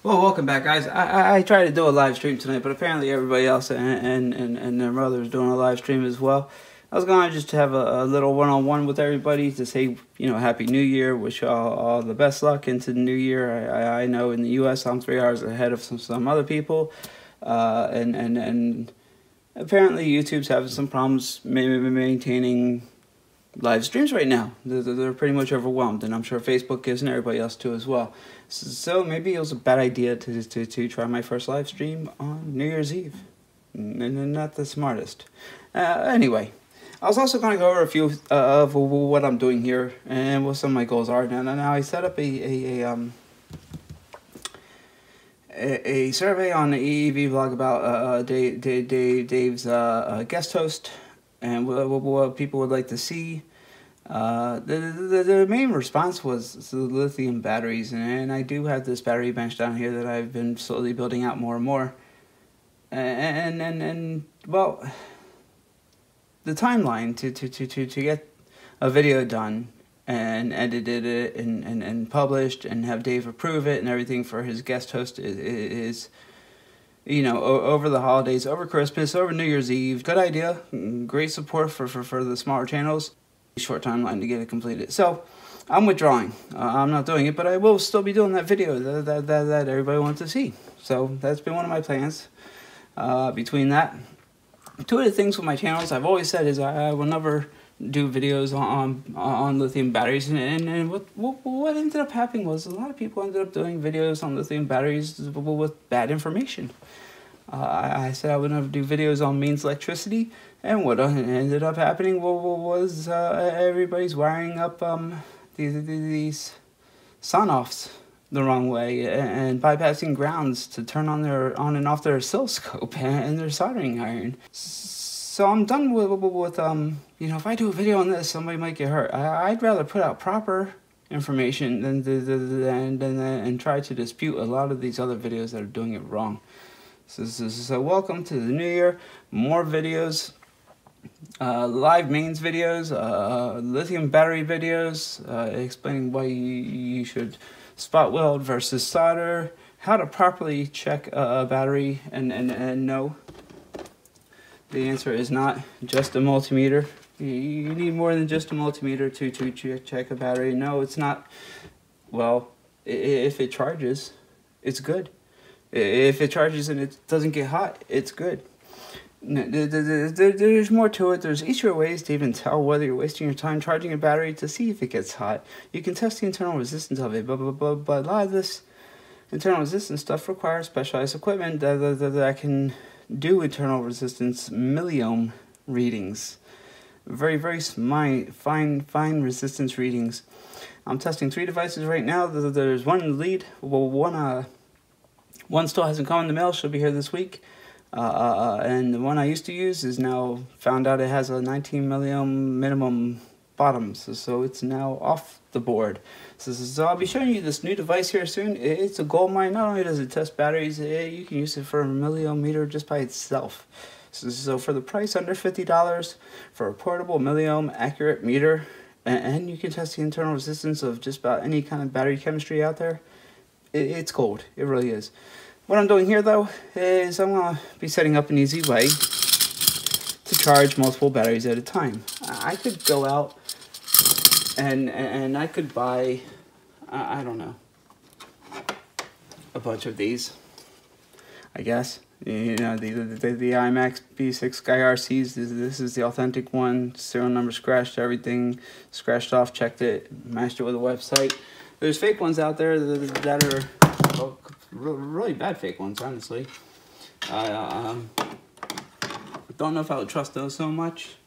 Well, welcome back, guys. I tried to do a live stream tonight, but apparently everybody else and their mother is doing a live stream as well. I was going to just have a little one-on-one with everybody to say, Happy New Year. Wish you all the best luck into the new year. I know in the U.S. I'm 3 hours ahead of some other people, and apparently YouTube's having some problems maintaining live streams right now. They're pretty much overwhelmed, and I'm sure Facebook is, and everybody else too as well. So maybe it was a bad idea to try my first live stream on New Year's Eve. Not the smartest. Anyway, I was also going to go over a few of what I'm doing here and what some of my goals are. Now I set up a survey on the EEV blog about Dave's guest host and what people would like to see. The main response was the lithium batteries, and I do have this battery bench down here that I've been slowly building out more and more. And well, the timeline to get a video done and edited it and published and have Dave approve it and everything for his guest host is over the holidays, over Christmas, over New Year's Eve. Good idea. Great support for the smaller channels. Short timeline to get it completed. So I'm withdrawing. I'm not doing it, but I will still be doing that video that everybody wants to see. So that's been one of my plans. Between that, two of the things with my channels I've always said is I will never do videos on lithium batteries, and what ended up happening was a lot of people ended up doing videos on lithium batteries with bad information. I said I would never do videos on mains electricity, and what ended up happening was everybody's wiring up these sun-offs the wrong way and bypassing grounds to turn on and off their oscilloscope and their soldering iron. So I'm done with if I do a video on this, somebody might get hurt. I'd rather put out proper information than try to dispute a lot of these other videos that are doing it wrong. So welcome to the new year. More videos, live mains videos, lithium battery videos, explaining why you should spot weld versus solder, how to properly check a battery, and no, the answer is not just a multimeter. You need more than just a multimeter to check a battery. No, it's not. Well, if it charges, it's good. If it charges and it doesn't get hot, it's good. There's more to it. There's easier ways to even tell whether you're wasting your time charging a battery to see if it gets hot. You can test the internal resistance of it, but a lot of this internal resistance stuff requires specialized equipment that can do internal resistance milliohm readings. Very fine resistance readings. I'm testing 3 devices right now. There's one in the lead. Well, one still hasn't come in the mail. She'll be here this week. And the one I used to use is now found out it has a 19 milliohm minimum bottom. So it's now off the board. So I'll be showing you this new device here soon. It's a gold mine. Not only does it test batteries, you can use it for a milliohm just by itself. So for the price under $50 for a portable milliohm accurate meter, and you can test the internal resistance of just about any kind of battery chemistry out there, it's gold. It really is. What I'm doing here, though, is I'm going to be setting up an easy way to charge multiple batteries at a time. I could go out and I could buy, I don't know, a bunch of these, I guess. The IMAX B6 Sky RCs, this is the authentic one. Serial number scratched, everything scratched off, checked it, matched it with a website. There's fake ones out there that are really bad fake ones, honestly. I don't know if I would trust those so much.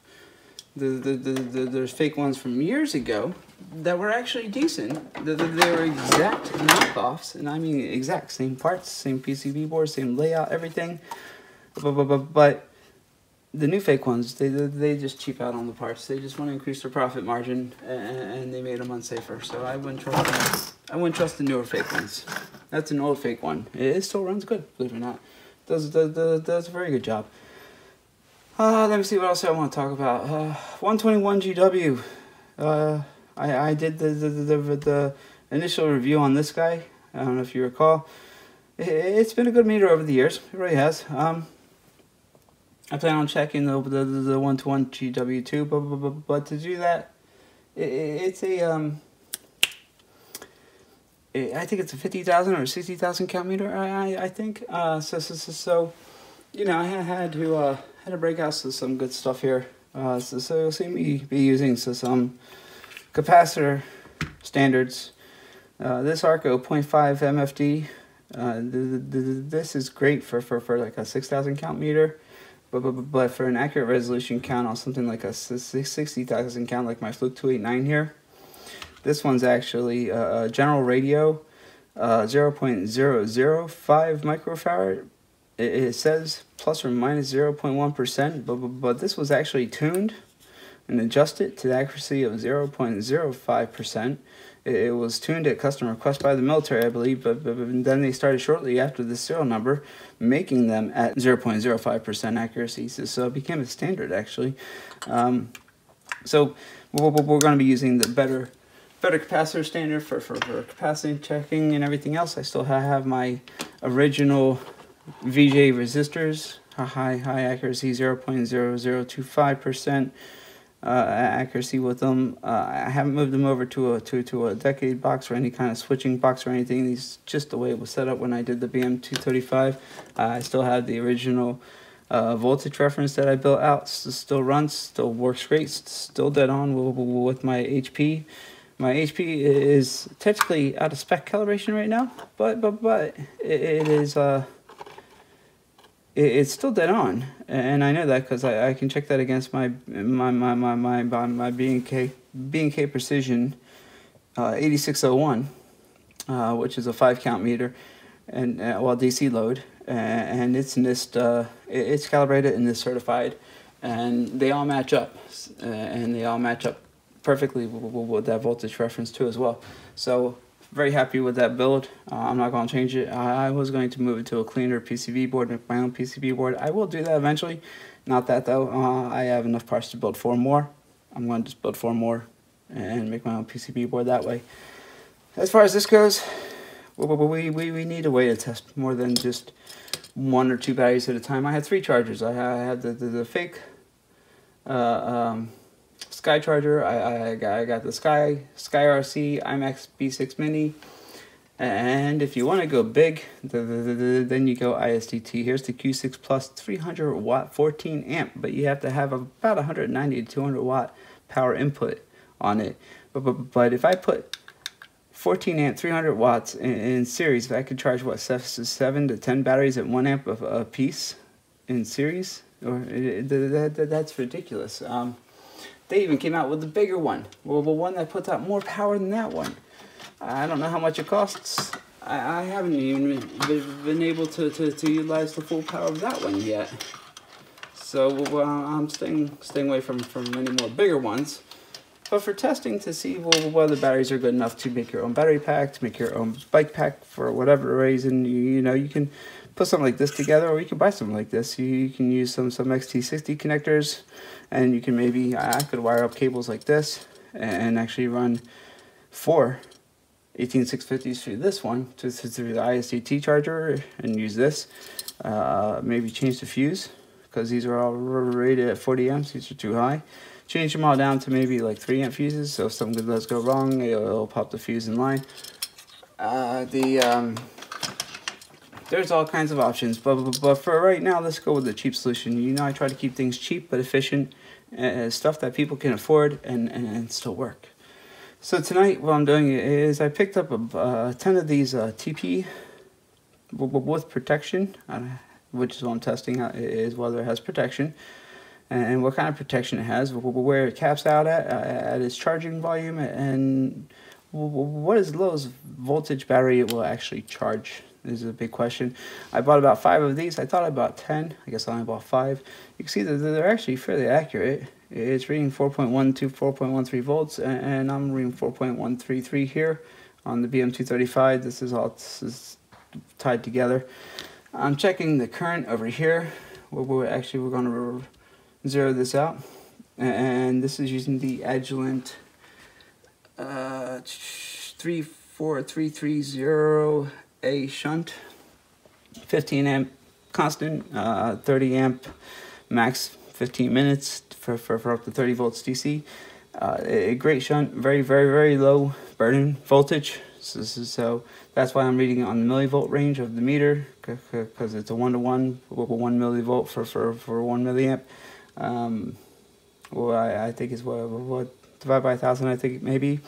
There's fake ones from years ago that were actually decent. They were exact knockoffs, and I mean exact, same parts, same PCB board, same layout, everything. But the new fake ones, they just cheap out on the parts. They just want to increase their profit margin, and they made them unsafer. So I wouldn't trust them. I wouldn't trust the newer fake ones. That's an old fake one. It still runs good, believe it or not. Does a very good job. Let me see what else I want to talk about. 121 GW. I did the initial review on this guy. I don't know if you recall. It's been a good meter over the years. It really has. I plan on checking the 1-to-1 GW2, but to do that, it's a I think it's a 50,000 or 60,000 count meter. I think. So you know, I had to break out some good stuff here. So you'll see me be using some capacitor standards. This Arco 0.5 MFD. This is great for like a 6,000 count meter. But for an accurate resolution count on something like a 60,000 count, like my Fluke 289 here, this one's actually a general radio, 0.005 microfarad. It says plus or minus 0.1%, but this was actually tuned and adjusted to the accuracy of 0.05%. It was tuned at customer request by the military, I believe, but then they started shortly after the serial number making them at 0.05% accuracy. So it became a standard, actually. So we're going to be using the better capacitor standard for capacity checking and everything else. I still have my original VJ resistors, high accuracy, 0.0025%. Accuracy with them. I haven't moved them over to a decade box or any kind of switching box or anything. These just the way it was set up when I did the BM235. I still have the original voltage reference that I built out. Still runs, still works great, still dead on with my HP. My HP is technically out of spec calibration right now, but it is it's still dead on, and I know that because I can check that against my B&K Precision 8601, which is a 5 count meter, and DC load, and it's NIST, it's calibrated and NIST certified, and they all match up, perfectly with that voltage reference too as well. So very happy with that build. I'm not going to change it. I was going to move it to a cleaner PCB board, make my own PCB board. I will do that eventually. Not that though. I have enough parts to build 4 more. I'm going to just build 4 more and make my own PCB board that way. As far as this goes, we need a way to test more than just 1 or 2 batteries at a time. I had 3 chargers. I had the fake Sky charger. I got the Sky RC IMAX B6 Mini, and if you want to go big, then you go ISDT. Here's the Q6 Plus 300 watt 14 amp, but you have to have about 190 to 200 watt power input on it. But if I put 14 amp 300 watts in series, if I could charge what 7 to 10 batteries at 1 amp a piece in series, or that's ridiculous. They even came out with the bigger one. Well, the one that puts out more power than that one. I don't know how much it costs. I haven't even been able to utilize the full power of that one yet. So I'm staying away from many more bigger ones. But for testing to see whether batteries are good enough to make your own battery pack, to make your own bike pack for whatever reason, you know, you can put something like this together, or you can buy something like this. You can use some XT60 connectors, and you can maybe, I could wire up cables like this and actually run 4 18650s through this one through the ISDT charger and use this. Maybe change the fuse, because these are all rated at 40 amps. These are too high. Change them all down to maybe like 3 amp fuses, so if something does go wrong, it'll pop the fuse in line. There's all kinds of options, but for right now, let's go with the cheap solution. You know, I try to keep things cheap but efficient, stuff that people can afford and still work. So tonight, what I'm doing is I picked up 10 of these TP with protection, which is what I'm testing out, is whether it has protection and what kind of protection it has, where it caps out at its charging volume, and what is the lowest voltage battery it will actually charge. This is a big question. I bought about 5 of these. I thought I bought 10. I guess I only bought 5. You can see that they're actually fairly accurate. It's reading 4.1 to 4.13 volts, and I'm reading 4.133 here on the BM235. This is tied together. I'm checking the current over here. We're going to zero this out, and this is using the Agilent 34330A shunt. 15 amp constant, 30 amp max, 15 minutes for up to 30 volts DC. A great shunt, very low burn voltage. So that's why I'm reading it on the millivolt range of the meter, because it's a 1-to-1, 1 millivolt for 1 milliamp. Well, I think it's what divided by 1,000. I think maybe.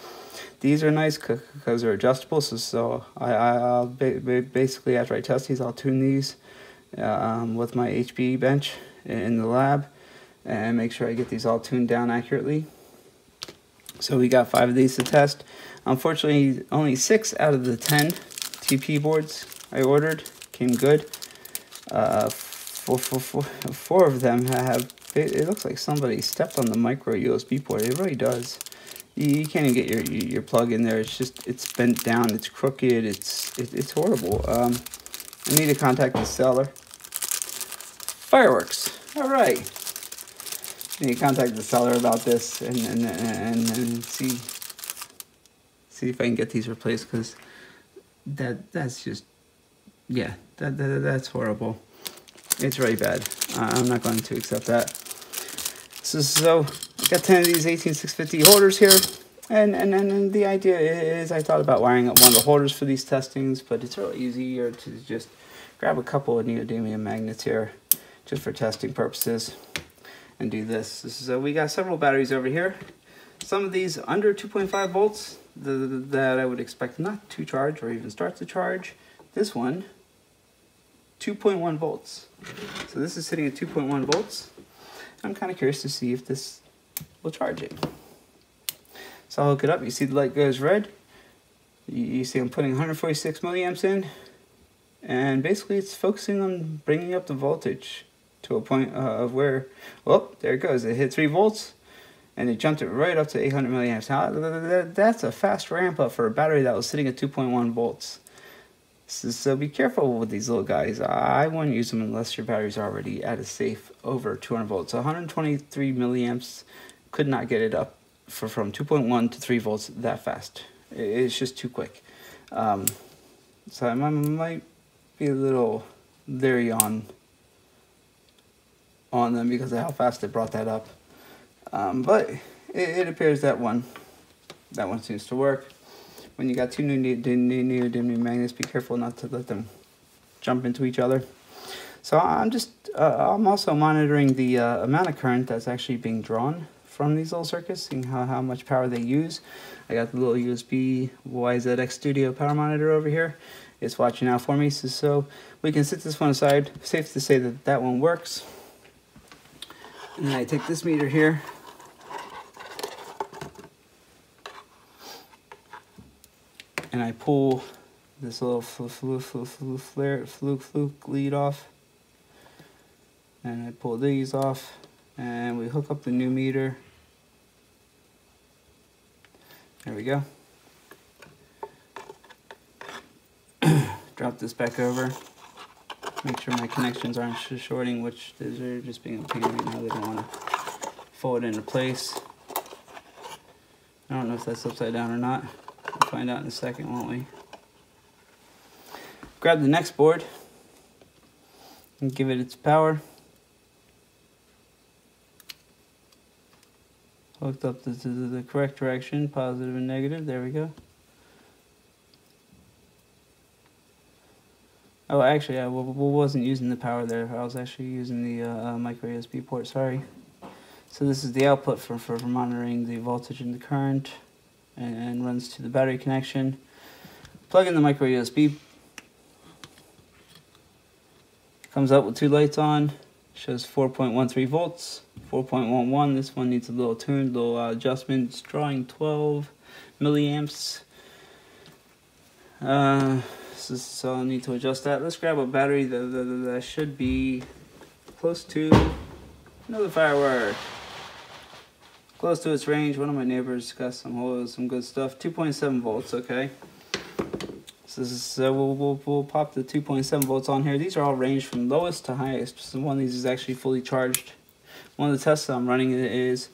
These are nice because they're adjustable. So I'll basically, after I test these, I'll tune these with my HB bench in the lab and make sure I get these all tuned down accurately. So we got 5 of these to test. Unfortunately, only 6 out of the 10 TP boards I ordered came good. 4 of them have. It looks like somebody stepped on the micro USB port. It really does. You can't even get your plug in there. It's bent down. It's crooked. It's horrible. I need to contact the seller. Fireworks. All right. I need to contact the seller about this and see if I can get these replaced, because that's just, yeah, that's horrible. It's really bad. I'm not going to accept that. So I got 10 of these 18650 holders here, and the idea is I thought about wiring up one of the holders for these testings, but it's really easier to just grab a couple of neodymium magnets here just for testing purposes and do this. So we got several batteries over here. Some of these under 2.5 volts that I would expect not to charge or even start to charge. This one, 2.1 volts. So this is sitting at 2.1 volts. I'm kind of curious to see if this will charge it. So I'll hook it up. You see the light goes red. You see I'm putting 146 milliamps in. And basically it's focusing on bringing up the voltage to a point of where, well, there it goes. It hit 3 volts and it jumped it right up to 800 milliamps. Now, that's a fast ramp up for a battery that was sitting at 2.1 volts. So be careful with these little guys. I wouldn't use them unless your battery's already at a safe over 200 volts. 123 milliamps could not get it up from 2.1 to 3 volts that fast. It's just too quick. So I might be a little leery on them because of how fast they brought that up. But it appears that one seems to work. When you got 2 neodymium magnets, be careful not to let them jump into each other. So I'm also monitoring the amount of current that's actually being drawn from these little circuits, seeing how much power they use. I got the little USB YZX Studio power monitor over here. It's watching out for me, so we can set this one aside. Safe to say that one works. And then I take this meter here. And I pull this little fluke lead off, and I pull these off, and we hook up the new meter. There we go. Drop this back over. Make sure my connections aren't shorting, which they're just being a pain right now. They don't want to fold it into place. I don't know if that's upside down or not. We'll find out in a second, won't we? Grab the next board and give it its power. Hooked up to the correct direction, positive and negative. There we go. Oh, actually, I wasn't using the power there. I was actually using the micro USB port. Sorry. So this is the output for monitoring the voltage and the current, and runs to the battery connection. Plug in the micro USB. Comes up with 2 lights on. Shows 4.13 volts, 4.11. This one needs a little tune, little adjustment. It's drawing 12 milliamps. So I'll need to adjust that. Let's grab a battery that should be close to another firework. Close to its range. One of my neighbors got some good stuff. 2.7 volts, okay. So we'll pop the 2.7 volts on here. These are all ranged from lowest to highest. So one of these is actually fully charged. One of the tests I'm running is,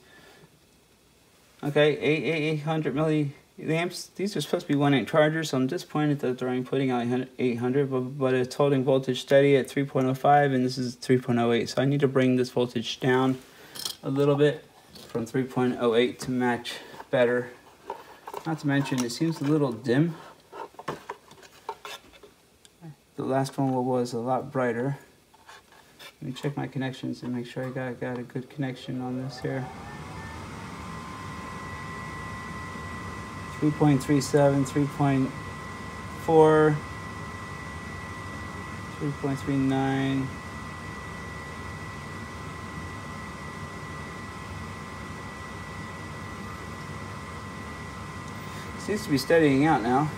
okay, 800 The amps, these are supposed to be 1 amp chargers, so I'm disappointed that they're only putting out 800, but it's holding voltage steady at 3.05, and this is 3.08. So I need to bring this voltage down a little bit from 3.08 to match better. Not to mention, it seems a little dim. The last one was a lot brighter. Let me check my connections and make sure I got a good connection on this here. 3.37, 3.4, 3.39. Seems to be steadying out now.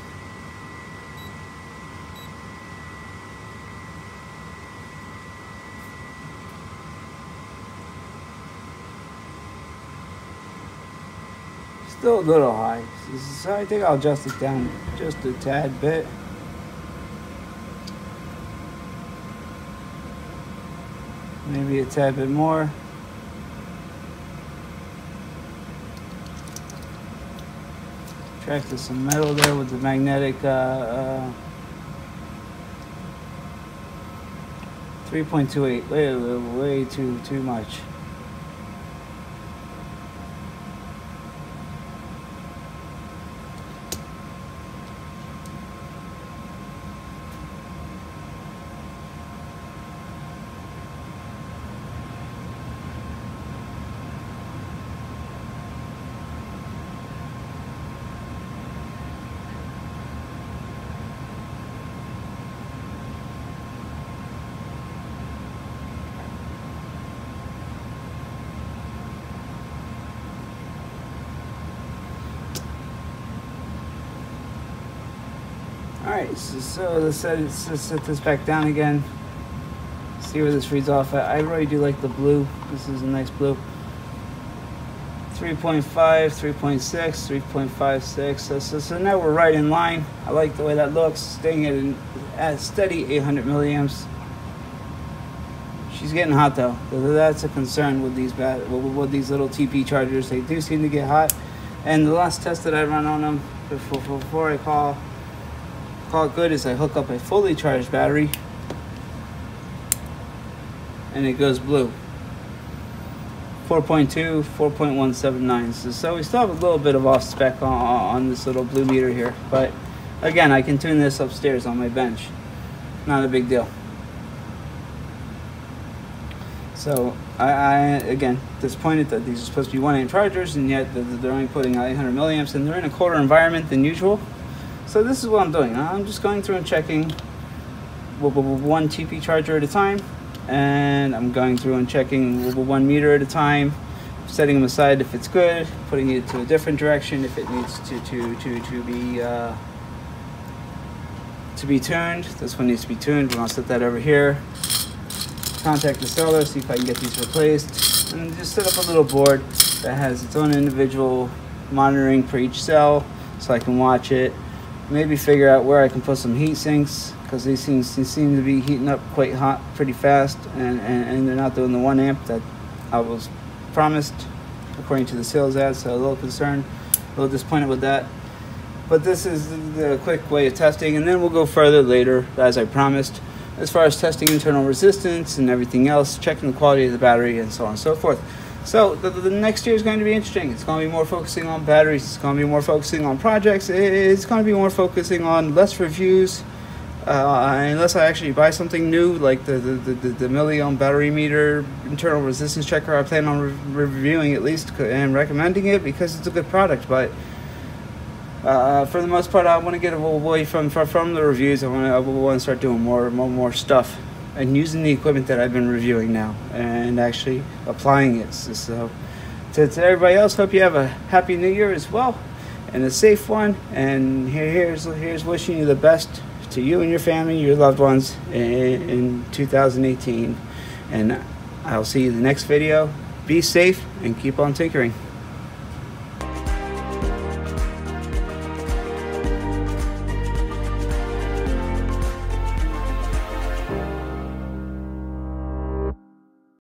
Still a little high, so I think I'll adjust it down just a tad bit. Maybe a tad bit more. Attracted some metal there with the magnetic 3.28, way too much. Alright, so let's set this back down again. See where this reads off at. I really do like the blue. This is a nice blue. 3.5, 3.6, 3.56. So now we're right in line. I like the way that looks. Staying at steady 800 milliamps. She's getting hot though. That's a concern with these little TP chargers. They do seem to get hot. And the last test that I run on them before I call it good is I hook up a fully charged battery and it goes blue. 4.2, 4.179. So we still have a little bit of off spec on this little blue meter here, but again, I can tune this upstairs on my bench. Not a big deal. So I again disappointed that these are supposed to be 1 amp chargers, and yet they're only putting out 800 milliamps, and they're in a colder environment than usual. So this is what I'm doing. I'm just going through and checking one TP charger at a time, and I'm going through and checking 1 meter at a time, setting them aside if it's good, putting it to a different direction if it needs to be tuned. This one needs to be tuned, and I'll set that over here. Contact the seller, see if I can get these replaced, and just set up a little board that has its own individual monitoring for each cell, so I can watch it. Maybe figure out where I can put some heat sinks, because these things seem to be heating up quite hot pretty fast, and they're not doing the 1 amp that I was promised according to the sales ad. So a little concerned, a little disappointed with that. But this is the quick way of testing, and then we'll go further later, as I promised, as far as testing internal resistance and everything else, checking the quality of the battery, and so on and so forth. So the next year is going to be interesting. It's going to be more focusing on batteries. It's going to be more focusing on projects. It's going to be more focusing on less reviews, unless I actually buy something new, like the milliohm battery meter internal resistance checker. I plan on reviewing at least and recommending it because it's a good product. But for the most part, I want to get away from the reviews. I want to start doing more stuff and using the equipment that I've been reviewing now and actually applying it. So to everybody else, hope you have a happy new year as well and a safe one. And here's wishing you the best to you and your family, your loved ones in 2018. And I'll see you in the next video. Be safe and keep on tinkering.